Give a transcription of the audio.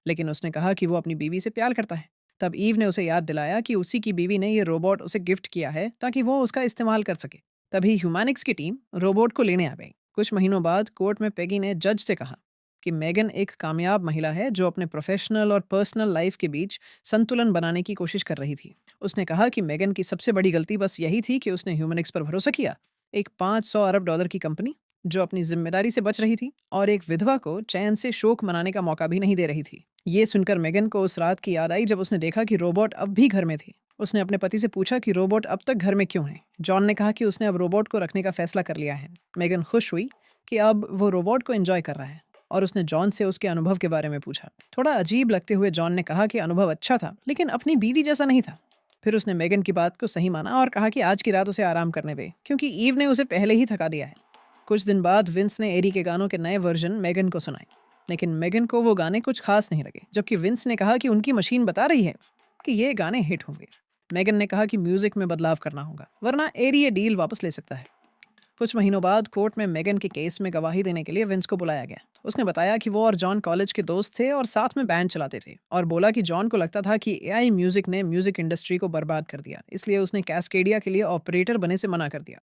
लेकिन उसने कहा कि वो अपनी बीवी से प्यार करता है। तब ईव ने उसे याद दिलाया कि उसी की बीवी ने ये रोबोट उसे गिफ्ट किया है ताकि वो उसका इस्तेमाल कर सके। तभी ह्यूमैनिक्स की टीम रोबोट को लेने आ गई। कुछ महीनों बाद कोर्ट में पेगी ने जज से कहा कि मेगन एक कामयाब महिला है जो अपने प्रोफेशनल और पर्सनल लाइफ के बीच संतुलन बनाने की कोशिश कर रही थी। उसने कहा कि मेगन की सबसे बड़ी गलती बस यही थी कि उसने ह्यूमनिक्स पर भरोसा किया, एक 500 अरब डॉलर की कंपनी जो अपनी जिम्मेदारी से बच रही थी और एक विधवा को चैन से शोक मनाने का मौका भी नहीं दे रही थी। ये सुनकर मेगन को उस रात की याद आई जब उसने देखा कि रोबोट अब भी घर में थी। उसने अपने पति से पूछा कि रोबोट अब तक घर में क्यों है। जॉन ने कहा कि उसने अब रोबोट को रखने का फैसला कर लिया है। मेगन खुश हुई कि अब वो रोबोट को एंजॉय कर रहा है और उसने जॉन से उसके अनुभव के बारे में पूछा। थोड़ा अजीब लगते हुए जॉन ने कहा कि अनुभव अच्छा था लेकिन अपनी बीवी जैसा नहीं था। फिर उसने मेगन की बात को सही माना और कहा कि आज की रात उसे आराम करने दे क्योंकि ईव ने उसे पहले ही थका दिया है। कुछ दिन बाद विंस ने एरी के गानों के नए वर्जन मेगन को सुनाए, लेकिन मेगन को वो गाने कुछ खास नहीं लगे, जबकि विंस ने कहा कि उनकी मशीन बता रही है कि ये गाने हिट होंगे। मेगन ने कहा कि म्यूजिक में बदलाव करना होगा वरना एरी ये डील वापस ले सकता है। कुछ महीनों बाद कोर्ट में मेगन के केस में गवाही देने के लिए विंस को बुलाया गया। उसने बताया कि वो और जॉन कॉलेज के दोस्त थे और साथ में बैंड चलाते थे, और बोला कि जॉन को लगता था कि एआई म्यूजिक ने म्यूजिक इंडस्ट्री को बर्बाद कर दिया, इसलिए उसने कैस्केडिया के लिए ऑपरेटर बने से मना कर दिया।